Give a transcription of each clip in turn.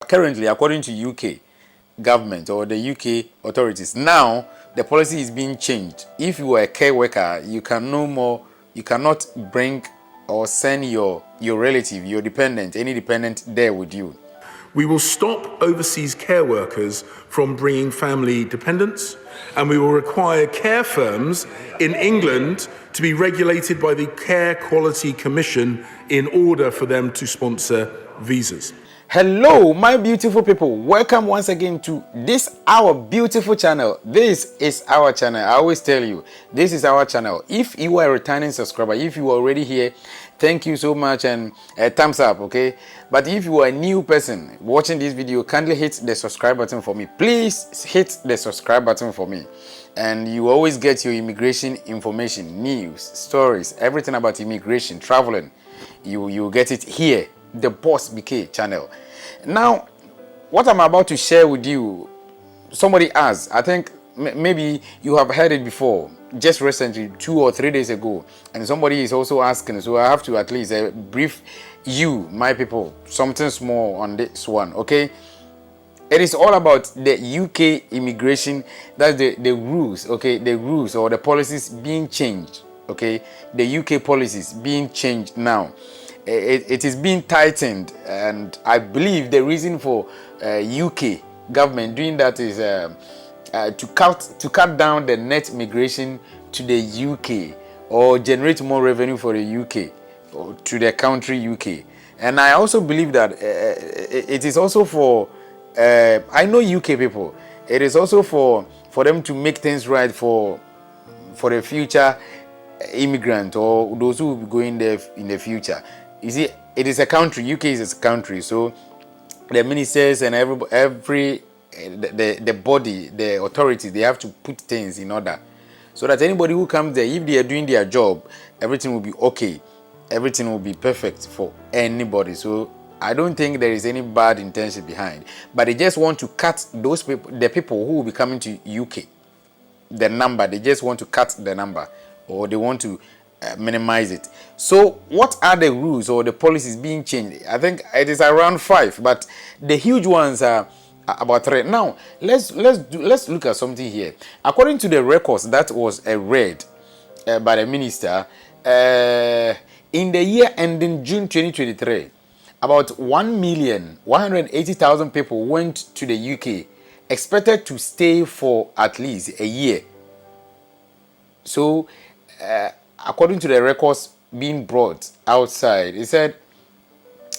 currently, according to UK government or the UK authorities, now the policy is being changed. If you are a care worker, you can no more, you cannot bring or send your relative, your dependent, any dependent there with you. We will stop overseas care workers from bringing family dependents, and we will require care firms in England to be regulated by the Care Quality Commission in order for them to sponsor visas. Hello, my beautiful people. Welcome once again to this our beautiful channel. This is our channel. I always tell you, this is our channel. If you are a returning subscriber, if you are already here, thank you so much and thumbs up, okay? But if you are a new person watching this video, kindly hit the subscribe button for me. Please hit the subscribe button for me. And you always get your immigration information, news, stories, everything about immigration, traveling. You get it here, the Boss BK channel. Now, what I'm about to share with you, somebody asked, I think maybe you have heard it before, just recently, 2 or 3 days ago, and somebody is also asking, so I have to at least brief you, my people, something small on this one, okay? It is all about the UK immigration, that's the rules, okay? The rules or the policies being changed, okay? The UK policies being changed now. It is being tightened, and I believe the reason for UK government doing that is to cut down the net migration to the UK or generate more revenue for the UK or to the country UK. And I also believe that it is also for I know UK people. It is also for them to make things right for the future immigrant or those who will be going there in the future. You see, it is a country. UK is a country, so the ministers and the body, the authorities, they have to put things in order, so that anybody who comes there, if they are doing their job, everything will be okay, everything will be perfect for anybody. So I don't think there is any bad intention behind, but they just want to cut those people, the people who will be coming to UK, the number. They just want to cut the number, or they want to minimize it. So what are the rules or the policies being changed? I think it is around 5, but the huge ones are about 3. Now let's look at something here. According to the records that was read by the minister, in the year ending June 2023, about 1,180,000 people went to the UK, expected to stay for at least a year. So according to the records being brought outside, it said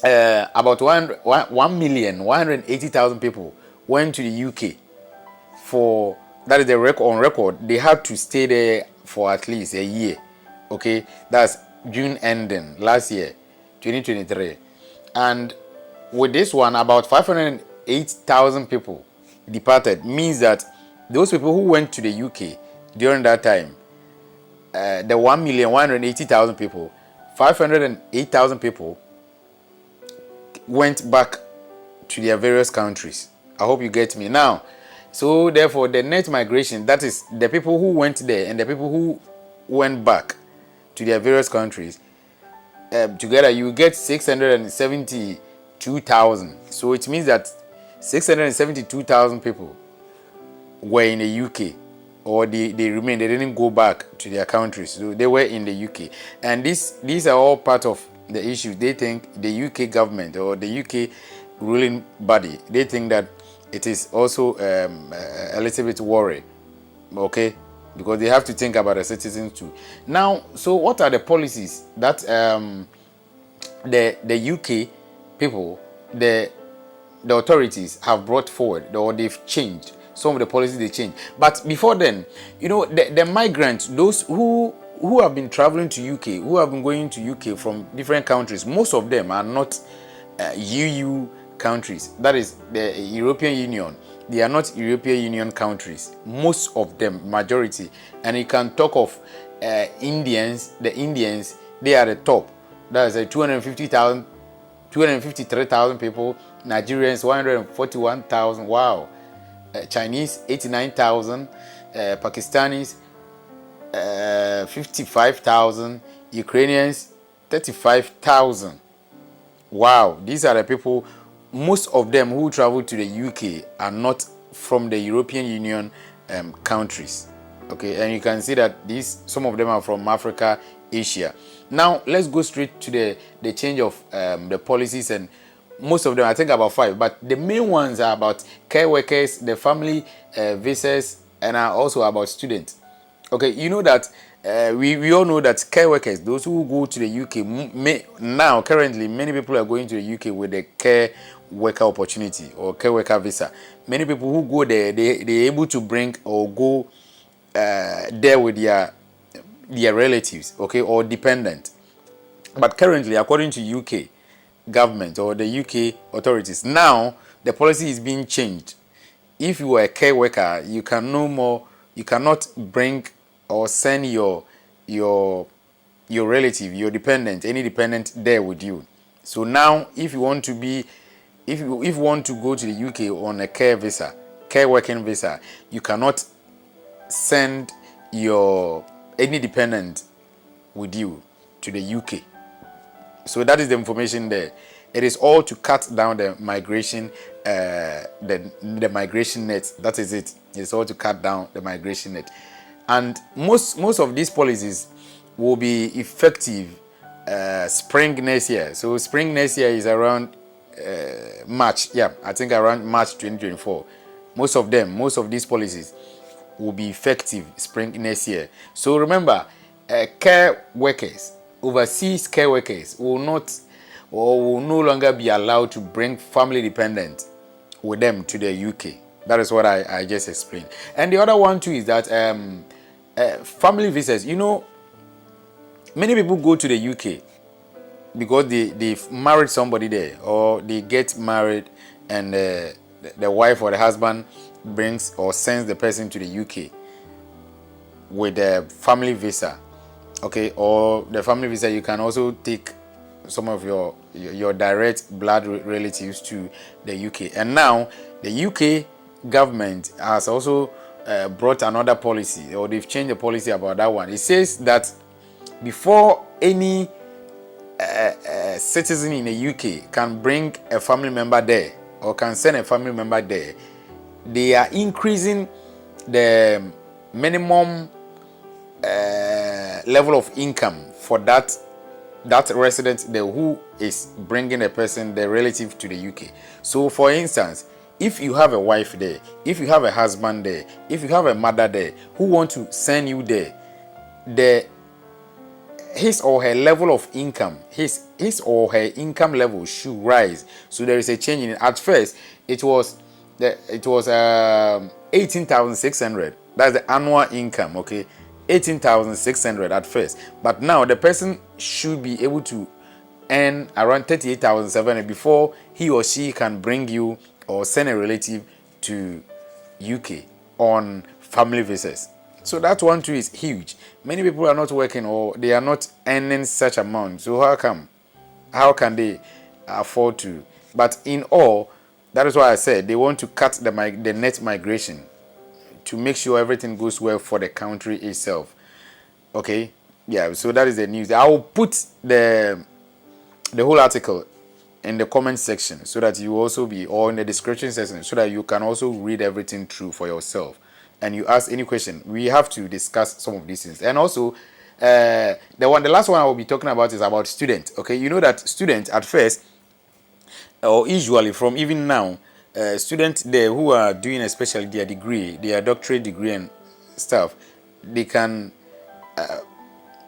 about 1,180,000 people went to the UK for, that is the record on record, they had to stay there for at least a year. Okay, that's June ending last year, 2023. And with this one, about 508,000 people departed. Means that those people who went to the UK during that time, the 1,180,000 people, 508,000 people went back to their various countries. I hope you get me now. So therefore, the net migration, that is the people who went there and the people who went back to their various countries, together you get 672,000. So it means that 672,000 people were in the UK, or they remained, they didn't go back to their countries, so they were in the UK. And these are all part of the issue. They think the UK government or the UK ruling body, they think that it is also a little bit worry, okay, because they have to think about the citizens too. Now, so what are the policies that the UK people, the authorities have brought forward, or they've changed? Some of the policies they changed. But before then, you know, the migrants, those who have been traveling to UK, who have been going to UK from different countries, most of them are not EU countries. That is the European Union. They are not European Union countries. Most of them, majority. And you can talk of Indians. The Indians, they are the top. That is 253,000 people. Nigerians, 141,000. Wow. Chinese, 89,000. Pakistanis, 55,000. Ukrainians, 35,000. Wow, these are the people most of them who travel to the UK are not from the European Union countries. Okay, and you can see that some of them are from Africa, Asia. Now let's go straight to the change of the policies, and most of them, I think about 5, but the main ones are about care workers, the family visas, and are also about students. Okay, you know that we all know that care workers, those who go to the UK, now currently many people are going to the UK with the care worker opportunity or care worker visa. Many people who go there, they're able to bring or go there with their relatives, okay, or dependent. But currently, according to UK government or the UK authorities, now the policy is being changed. If you are a care worker, you cannot bring or send your relative, your dependent, any dependent there with you. So now, if you want to go to the UK on a care working visa, you cannot send any dependent with you to the UK. So that is the information there. It is all to cut down the migration, the migration net. That is it. It's all to cut down the migration net, and most of these policies will be effective spring next year. So spring next year is around March. Yeah, I think around March 2024. Most of these policies will be effective spring next year. So remember, care workers, overseas care workers will no longer be allowed to bring family dependent with them to the UK. That is what I just explained. And the other one too is that family visas. You know, many people go to the UK because they've married somebody there, or they get married and the wife or the husband brings or sends the person to the UK with a family visa. Okay, or the family visa, you can also take some of your direct blood relatives to the UK. And now the UK government has also brought another policy, or they've changed the policy about that one. It says that before any citizen in the UK can bring a family member there or can send a family member there, they are increasing the minimum level of income for that resident there who is bringing a person, the relative, to the UK. So for instance, if you have a wife there, if you have a husband there, if you have a mother there who want to send you there, his or her level of income, his or her income level should rise. So there is a change in it. At first it was 18,600. That's the annual income, okay? 18,600 at first, but now the person should be able to earn around 38,700 before he or she can bring you or send a relative to UK on family visas. So that one too is huge. Many people are not working, or they are not earning such amount. So how can they afford to? But in all, that is why I said they want to cut the net migration to make sure everything goes well for the country itself. Okay, yeah. So that is the news. I will put the whole article in the comment section so that you also be, or in the description section, so that you can also read everything through for yourself. And you ask any question, we have to discuss some of these things. And also, the last one I will be talking about is about students. Okay, you know that students at first, or usually from even now, students there who are doing especially their degree, their doctorate degree and stuff, they can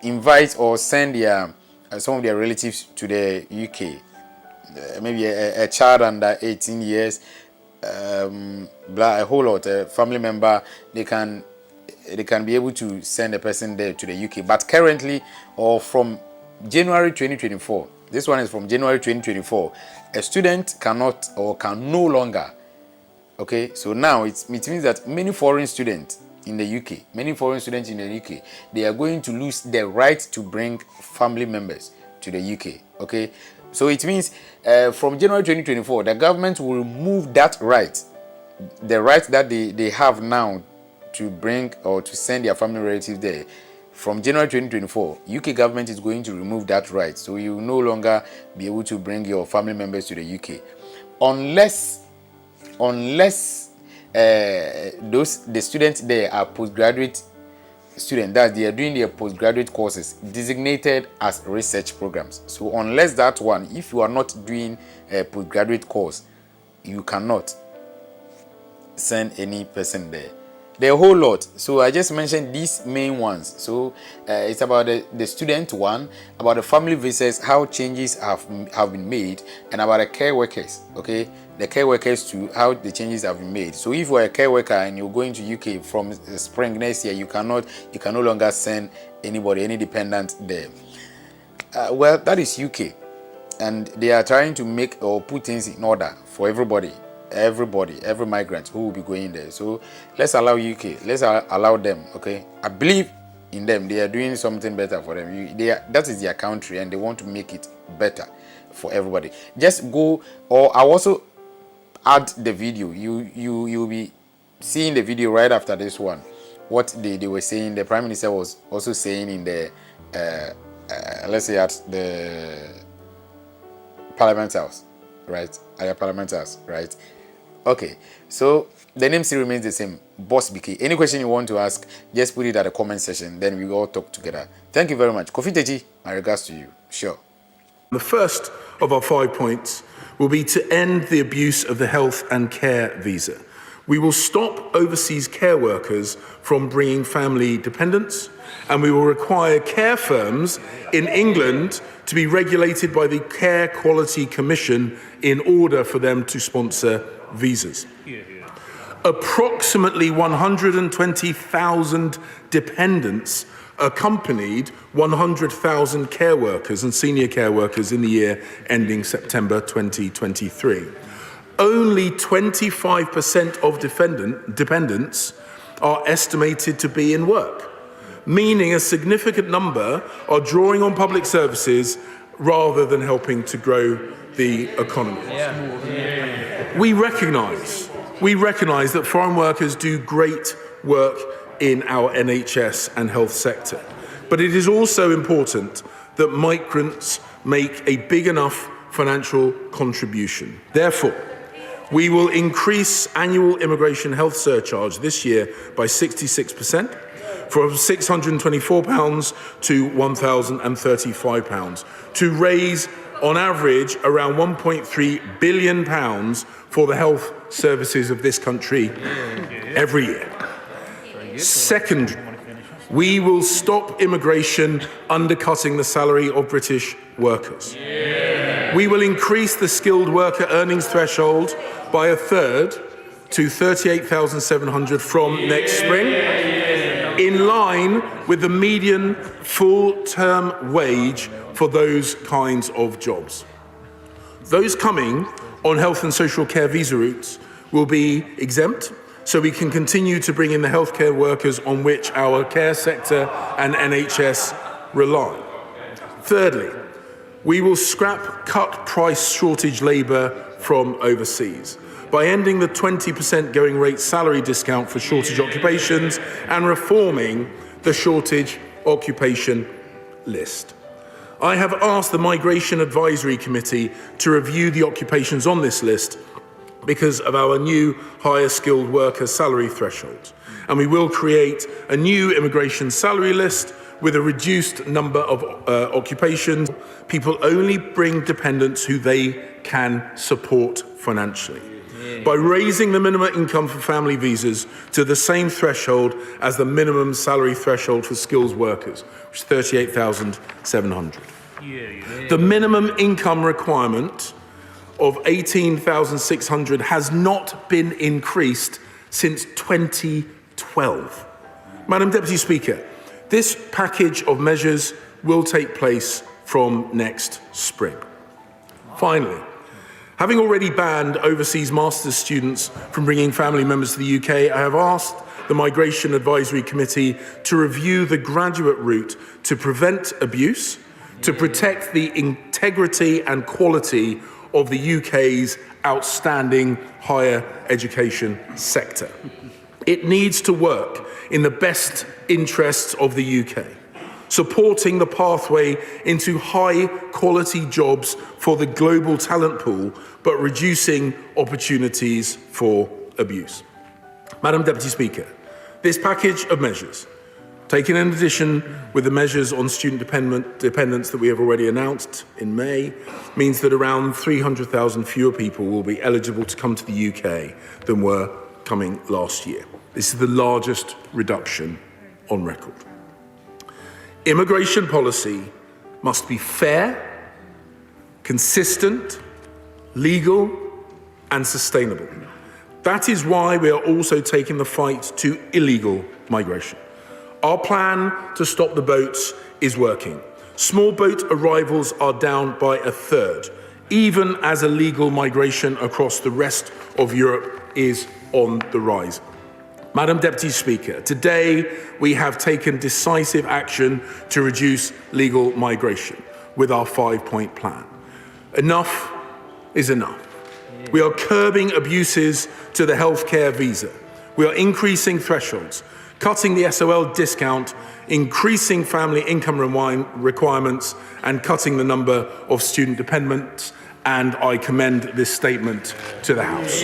invite or send some of their relatives to the UK. Maybe a child under 18 years, a whole lot, a family member, they can be able to send a person there to the UK. But currently, or from January 2024, this one is from January 2024, a student cannot or can no longer. Okay, so now it means that many foreign students in the UK, they are going to lose the right to bring family members to the UK. Okay, so it means from January 2024, the government will remove that right, the right that they have now to bring or to send their family relatives there. From January 2024, UK government is going to remove that right. So you will no longer be able to bring your family members to the UK. unless the students there are postgraduate students, that they are doing their postgraduate courses designated as research programs. So unless that one, if you are not doing a postgraduate course, you cannot send any person there. There are a whole lot. So I just mentioned these main ones. So it's about the student one, about the family visas, how changes have been made, and about the care workers. Okay, the care workers too, how the changes have been made. So if you are a care worker and you're going to UK from spring next year, you can no longer send anybody, any dependent there. Well, that is UK, and they are trying to make or put things in order for everybody, every migrant who will be going there. So let's allow UK, let's allow them. Okay, I believe in them. They are doing something better for them. That is their country, and they want to make it better for everybody. Just go, or I'll also add the video. You'll be seeing the video right after this one. What they were saying, the Prime Minister was also saying in the let's say at the Parliament House, right? At the Parliament House, right? Okay, so the name still remains the same, Boss BK. Any question you want to ask, just put it at the comment section, then we all talk together. Thank you very much. Kofi Teji, my regards to you. Sure. The first of our 5 points will be to end the abuse of the health and care visa. We will stop overseas care workers from bringing family dependents, and we will require care firms in England to be regulated by the Care Quality Commission in order for them to sponsor visas. Approximately 120,000 dependents accompanied 100,000 care workers and senior care workers in the year ending September 2023. Only 25% of dependents are estimated to be in work, meaning a significant number are drawing on public services rather than helping to grow the economy. We recognise that foreign workers do great work in our NHS and health sector, but it is also important that migrants make a big enough financial contribution. Therefore, we will increase annual immigration health surcharge this year by 66%, from £624 to £1,035, to raise on average around £1.3 billion for the health services of this country every year. Second, we will stop immigration undercutting the salary of British workers. We will increase the skilled worker earnings threshold by a third to £38,700 from next spring, in line with the median full-term wage for those kinds of jobs. Those coming on health and social care visa routes will be exempt, so we can continue to bring in the healthcare workers on which our care sector and NHS rely. Thirdly, we will scrap cut-price shortage labour from overseas by ending the 20% going rate salary discount for shortage occupations and reforming the shortage occupation list. I have asked the Migration Advisory Committee to review the occupations on this list because of our new higher skilled worker salary threshold. And we will create a new immigration salary list with a reduced number of occupations. People only bring dependents who they can support financially. By raising the minimum income for family visas to the same threshold as the minimum salary threshold for skills workers, which is £38,700. The minimum income requirement of £18,600 has not been increased since 2012. Madam Deputy Speaker, this package of measures will take place from next spring. Finally, having already banned overseas master's students from bringing family members to the UK, I have asked the Migration Advisory Committee to review the graduate route to prevent abuse, to protect the integrity and quality of the UK's outstanding higher education sector. It needs to work in the best interests of the UK. supporting the pathway into high-quality jobs for the global talent pool, but reducing opportunities for abuse. Madam Deputy Speaker, this package of measures, taken in addition with the measures on student dependence that we have already announced in May, means that around 300,000 fewer people will be eligible to come to the UK than were coming last year. This is the largest reduction on record. Immigration policy must be fair, consistent, legal, and sustainable. That is why we are also taking the fight to illegal migration. Our plan to stop the boats is working. Small boat arrivals are down by a third, even as illegal migration across the rest of Europe is on the rise. Madam Deputy Speaker, today we have taken decisive action to reduce legal migration with our 5-point plan. Enough is enough. We are curbing abuses to the healthcare visa. We are increasing thresholds, cutting the SOL discount, increasing family income requirements, and cutting the number of student dependents. And I commend this statement to the House.